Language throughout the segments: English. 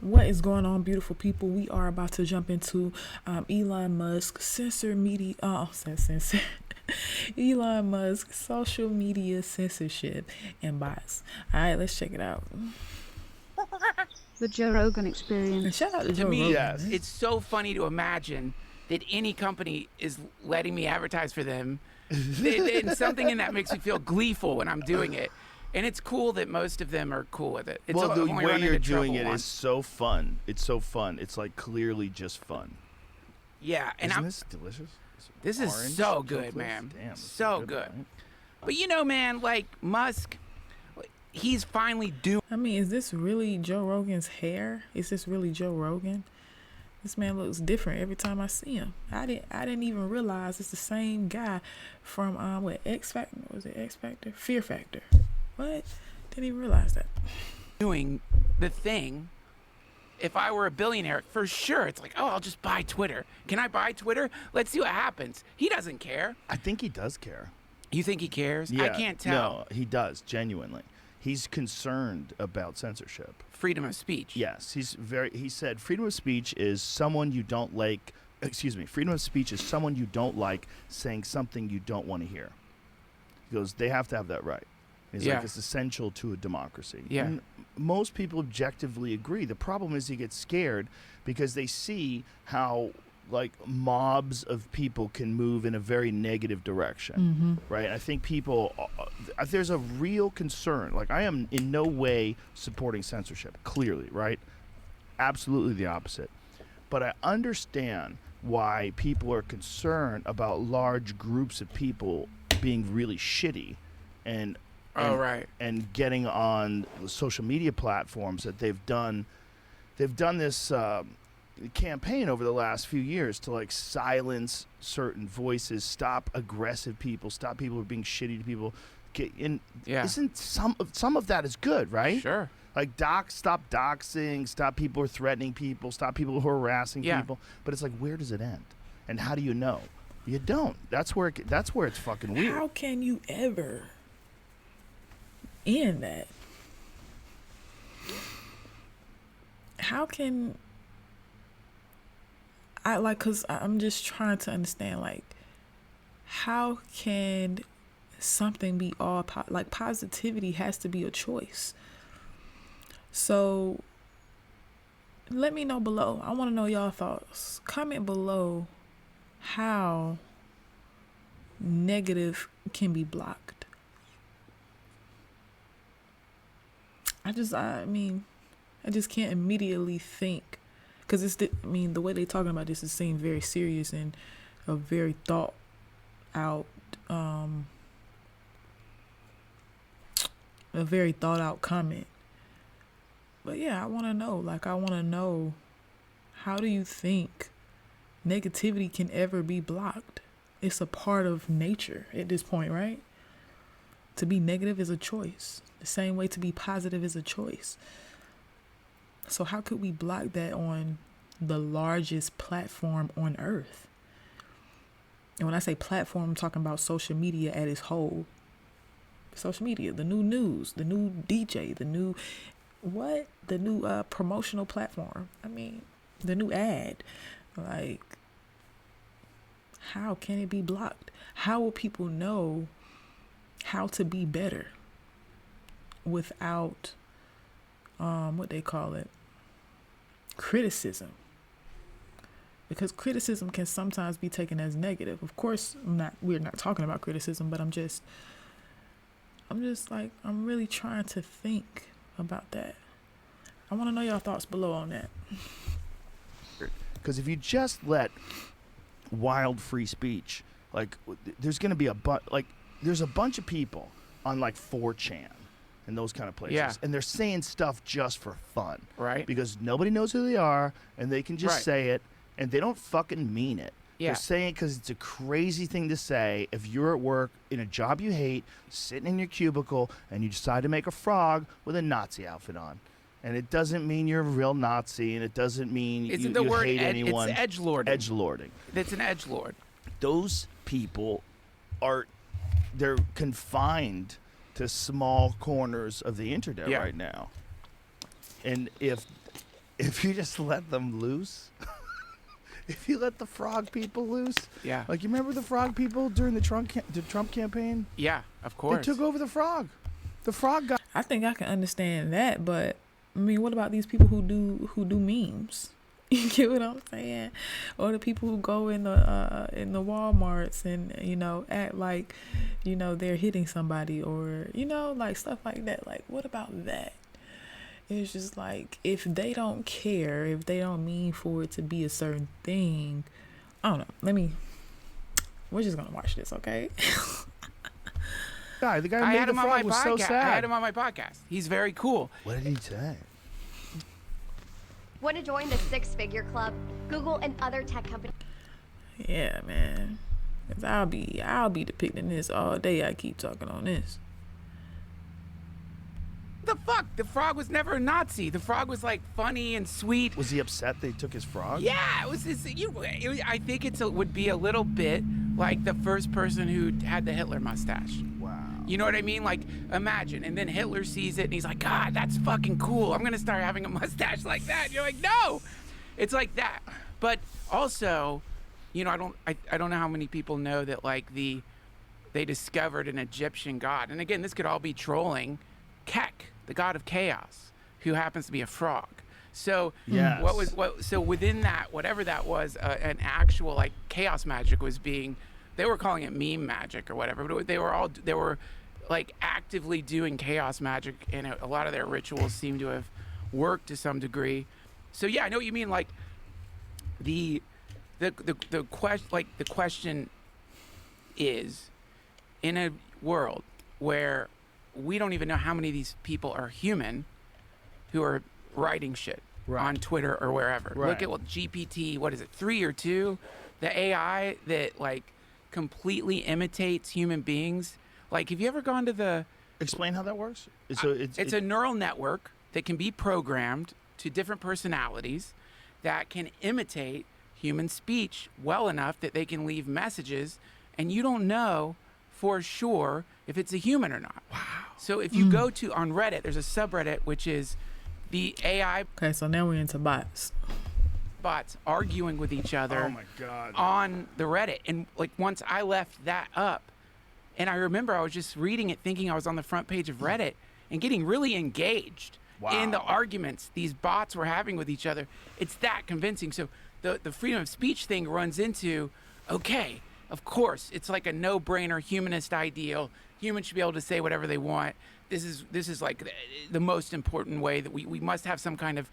What is going on, beautiful people? We are about to jump into Elon Musk censor media. Censor. Elon Musk social media censorship and bots. All right, let's check it out. The Joe Rogan And Experience. shout out to To Joe me, Rogan. Yes. man. it's so funny to imagine that any company is letting me advertise for them. And something in that makes me feel gleeful when I'm doing it. And it's cool that most of them are cool with it. It's Well, the only way run you're into doing trouble it once. is so fun. It's so fun. It's like clearly just fun. Yeah, and Isn't this delicious? this is Orange so good, chocolate? man. Damn, this is So good. right? But you know, man, like Musk, he's finally doing I mean, is this really Joe Rogan's hair? Is this really Joe Rogan? This man looks different every time I see him. I didn't even realize it's the same guy from what X Factor? Was it X Factor? Fear Factor. What? Didn't even realize that. the thing. If I were a billionaire, for sure, it's like, oh, I'll just buy Twitter. Can I buy Twitter? Let's see what happens. He doesn't care. I think he does care. You think he cares? Yeah, I can't tell. No, he does, genuinely. He's concerned about censorship. Freedom of speech. Yes, he said freedom of speech is someone you don't like, freedom of speech is someone you don't like saying something you don't want to hear. He goes, they have to have that right. He's Yeah. like, it's essential to a democracy. Yeah. And most people objectively agree. The problem is he gets scared because they see how like mobs of people can move in a very negative direction, right? I think people, there's a real concern. Like, I am in no way supporting censorship, clearly, right? Absolutely the opposite. But I understand why people are concerned about large groups of people being really shitty and Oh, right. and getting on social media platforms that they've done this campaign over the last few years to like silence certain voices, stop aggressive people, stop people who are being shitty to people. Yeah. Isn't some of that is good, right? Sure. Like stop doxing, stop people who are threatening people, stop people who are harassing Yeah. people. But it's like, where does it end? And how do you know? You don't. That's where it's fucking weird. How can you ever end that? How can I cause I'm just trying to understand, like, how can something be all positivity has to be a choice. So let me know below. I want to know y'all thoughts. Comment below how negative can be blocked. I just can't immediately think, because the way they talking about this, it seems very serious and a very thought out comment. But yeah, I want to know, how do you think negativity can ever be blocked? It's a part of nature at this point, right? To be negative is a choice. The same way to be positive is a choice. So how could we block that on the largest platform on earth? And when I say platform, I'm talking about social media at its whole. Social media, the new news, the new DJ, the new promotional platform. The new ad. Like, how can it be blocked? How will people know how to be better without criticism? Because criticism can sometimes be taken as negative. Of course, we're not talking about criticism, but I'm really trying to think about that. I want to know your thoughts below on that. Because if you just let wild free speech, like, there's going to be there's a bunch of people on like 4chan and those kind of places, Yeah. and they're saying stuff just for fun, Right. Because nobody knows who they are, and they can just Right. say it, and they don't fucking mean it. Yeah. They're saying it because it's a crazy thing to say if you're at work in a job you hate, sitting in your cubicle, and you decide to make a frog with a Nazi outfit on. And it doesn't mean you're a real Nazi, and it doesn't mean you hate anyone. It's edgelording. Edgelording. It's an edgelord. Those people they're confined to small corners of the internet Yeah. right now. And if if you just let them loose, if you let the frog people loose, Yeah. like you remember the frog people during the Trump campaign? Yeah, of course. They took over the frog. The frog got. I think I can understand that, but I mean, what about these people who do memes? You get what I'm saying? Or the people who go in the Walmarts and act like they're hitting somebody, or like stuff like that. Like, what about that? It's just like, if they don't care, if they don't mean for it to be a certain thing, I don't know. We're just gonna watch this, okay? The guy who I made had the him on my frog was podcast. so I sad. had him on my podcast. He's very cool. What did he say? Want to join the six-figure club? Google and other tech companies. Yeah, man. 'Cause I'll be depicting this all day. I keep talking on this. The fuck? The frog was never a Nazi. The frog was like funny and sweet. Was he upset they took his frog? Yeah, it was. I think would be a little bit like the first person who had the Hitler mustache. Wow. You know what I mean? Like, imagine, and then Hitler sees it and he's like, God, that's fucking cool. I'm gonna start having a mustache like that. And you're like, no, it's like that. But also, I don't know how many people know that they discovered an Egyptian god, and again, this could all be trolling. Kek, the god of chaos, who happens to be a frog. So Yes. So within that, whatever that was, an actual like chaos magic was being. They were calling it meme magic or whatever, but they were like actively doing chaos magic, and a lot of their rituals seem to have worked to some degree. So yeah, I know what you mean. Like the question is, in a world where we don't even know how many of these people are human who are writing shit on Twitter or wherever. Right. Look at what GPT, what is it, 3 or 2? The AI that like completely imitates human beings. Like, have you ever gone to the... Explain how that works. It's a neural network that can be programmed to different personalities that can imitate human speech well enough that they can leave messages, and you don't know for sure if it's a human or not. Wow. So if you go to, on Reddit, there's a subreddit, which is the AI Okay, so now we're into bots. bots arguing with each other. Oh my God. On the Reddit. And like, once I left that up, and I remember I was just reading it thinking I was on the front page of Reddit and getting really engaged in the arguments these bots were having with each other. It's that convincing. So the freedom of speech thing runs into, okay, of course, it's like a no-brainer humanist ideal. Humans should be able to say whatever they want. This is like the most important way that we must have some kind of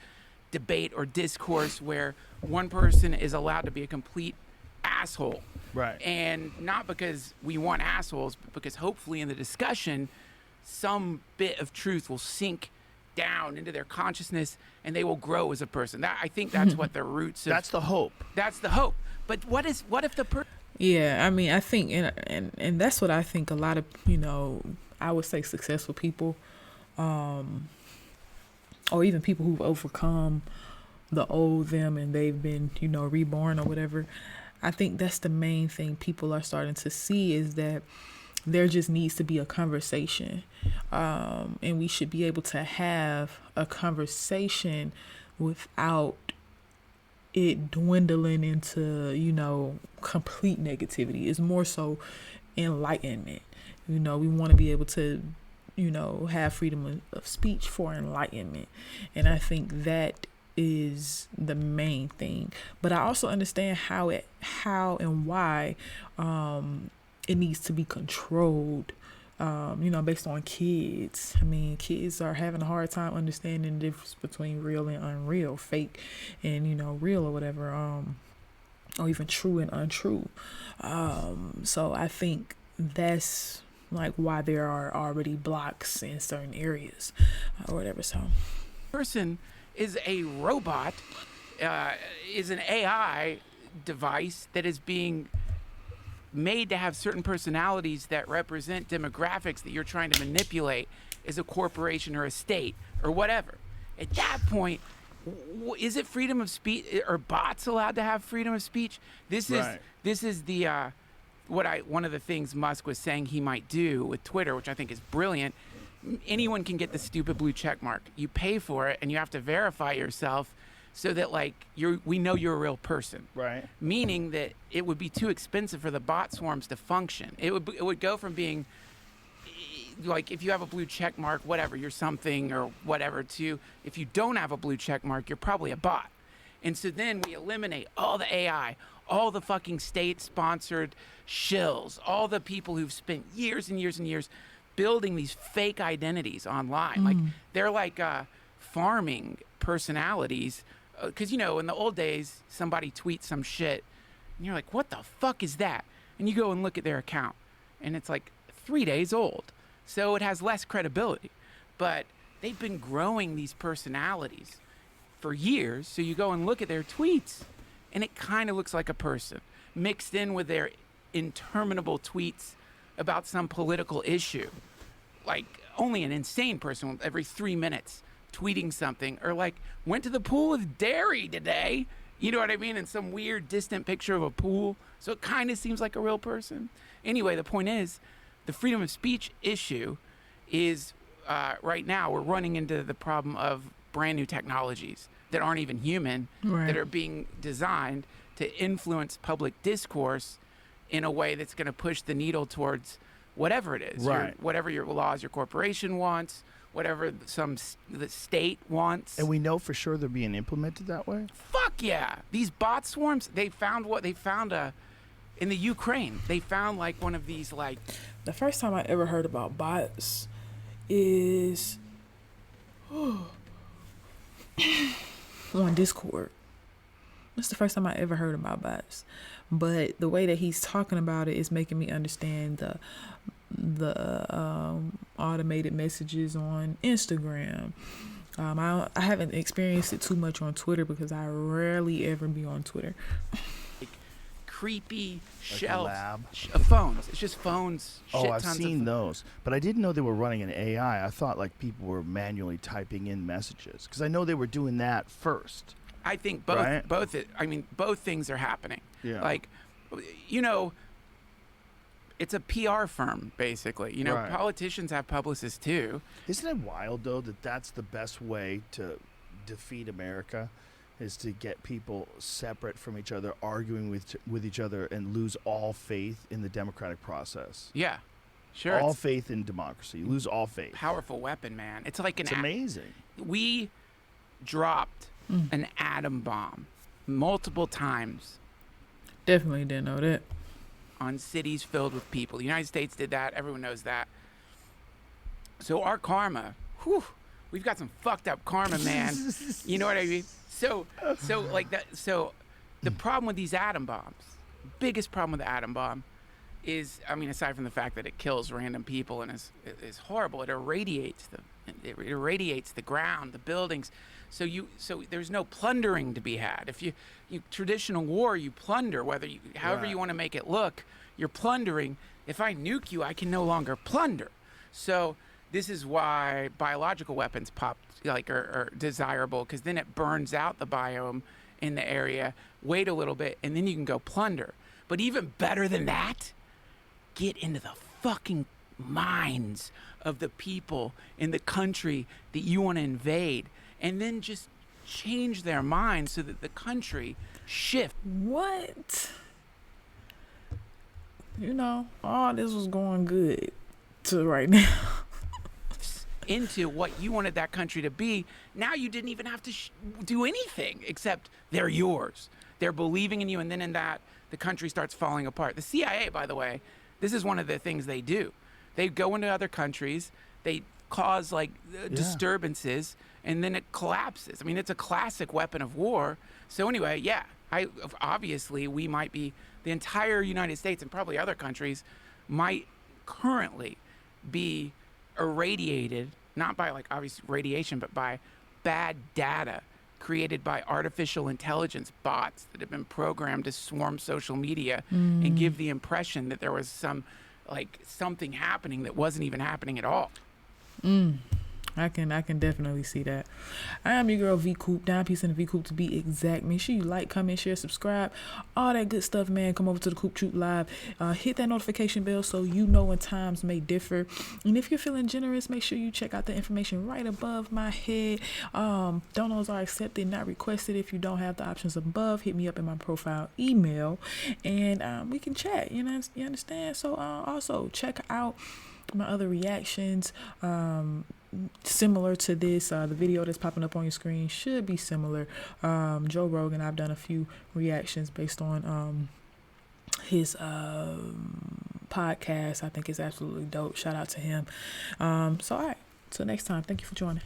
debate or discourse where one person is allowed to be a complete asshole. Right. And not because we want assholes, but because hopefully in the discussion, some bit of truth will sink down into their consciousness and they will grow as a person. I think that's what the roots of... That's the hope. That's the hope. But what if the person... Yeah, I mean, I think, and that's what I think a lot of, I would say successful people, or even people who've overcome the old them and they've been, reborn or whatever. I think that's the main thing people are starting to see, is that there just needs to be a conversation. And we should be able to have a conversation without it dwindling into, complete negativity. It's more so enlightenment. We want to be able to, have freedom of speech for enlightenment. And I think that is the main thing. But I also understand how and why it needs to be controlled, based on kids. I mean, kids are having a hard time understanding the difference between real and unreal, fake and, real or whatever, or even true and untrue. So I think that's like why there are already blocks in certain areas or whatever. So person is a robot, is an AI device that is being made to have certain personalities that represent demographics that you're trying to manipulate as a corporation or a state or whatever. At that point, is it freedom of speech? Are bots allowed to have freedom of speech? This is the one of the things Musk was saying he might do with Twitter, which I think is brilliant. Anyone can get the stupid blue check mark. You pay for it and you have to verify yourself so that like we know you're a real person. Right. Meaning that it would be too expensive for the bot swarms to function. It would go from being like, if you have a blue check mark, whatever, you're something or whatever, to if you don't have a blue check mark, you're probably a bot. And so then we eliminate all the AI, all the fucking state-sponsored shills, all the people who've spent years and years and years building these fake identities online. Like, they're like farming personalities. Because, you know, in the old days, somebody tweets some shit, and you're like, what the fuck is that? And you go and look at their account, and it's like 3 days old. So it has less credibility. But they've been growing these personalities for years. So you go and look at their tweets, and it kind of looks like a person mixed in with their interminable tweets about some political issue. Like, only an insane person every 3 minutes tweeting something, or like, went to the pool with dairy today. You know what I mean? And some weird distant picture of a pool. So it kind of seems like a real person. Anyway, the point is, the freedom of speech issue is right now we're running into the problem of brand new technologies that aren't even human, that are being designed to influence public discourse in a way that's going to push the needle towards whatever it is, whatever your laws your corporation wants, whatever the state wants. And we know for sure they're being implemented that way? Fuck yeah. These bot swarms, they found in the Ukraine. They found like one of these like... The first time I ever heard about bots is on Discord. That's the first time I ever heard about bots. But the way that he's talking about it is making me understand the automated messages on Instagram. I haven't experienced it too much on Twitter because I rarely ever be on Twitter. Creepy like shelves of phones. It's just phones. Oh, I've seen those, but I didn't know they were running an AI. I thought like people were manually typing in messages because I know they were doing that first. I think both things are happening. Yeah. Like, you know, it's a PR firm basically. You know, politicians have publicists too. Isn't it wild though that that's the best way to defeat America? Is to get people separate from each other, arguing with each other, and lose all faith in the democratic process. Yeah, sure. All faith in democracy. Lose all faith. Powerful weapon, man. It's like it's amazing. We dropped an atom bomb multiple times. Definitely didn't know that. On cities filled with people. The United States did that. Everyone knows that. So our karma, we've got some fucked up karma, man. You know what I mean? So the problem with these atom bombs, biggest problem with the atom bomb is, I mean, aside from the fact that it kills random people and is horrible, it irradiates the ground, the buildings. So there's no plundering to be had. If you traditional war, you plunder, however you want to make it look, you're plundering. If I nuke you, I can no longer plunder. So this is why biological weapons are desirable, because then it burns out the biome in the area. Wait a little bit, and then you can go plunder. But even better than that, get into the fucking minds of the people in the country that you want to invade, and then just change their minds so that the country shifts. What? You know, all this was going good to right now. Into what you wanted that country to be. Now you didn't even have to do anything except they're yours. They're believing in you, and then in that, the country starts falling apart. The CIA, by the way, this is one of the things they do. They go into other countries, they cause disturbances, and then it collapses. I mean, it's a classic weapon of war. So anyway, obviously we might be, the entire United States and probably other countries might currently be irradiated, not by obvious radiation, but by bad data created by artificial intelligence bots that have been programmed to swarm social media and give the impression that there was something happening that wasn't even happening at all. I can definitely see that. I am your girl VCoop, down piece in the VCoop to be exact. Make sure you like, comment, share, subscribe, all that good stuff, man. Come over to the Coop Troop Live. Hit that notification bell so you know when times may differ. And if you're feeling generous, make sure you check out the information right above my head. Donos are accepted, not requested. If you don't have the options above, hit me up in my profile email, and we can chat. You know, you understand? So also check out my other reactions. Similar to this, the video that's popping up on your screen should be similar. Joe Rogan, I've done a few reactions based on his podcast. I think it's absolutely dope. Shout out to him. So all right, till next time, thank you for joining.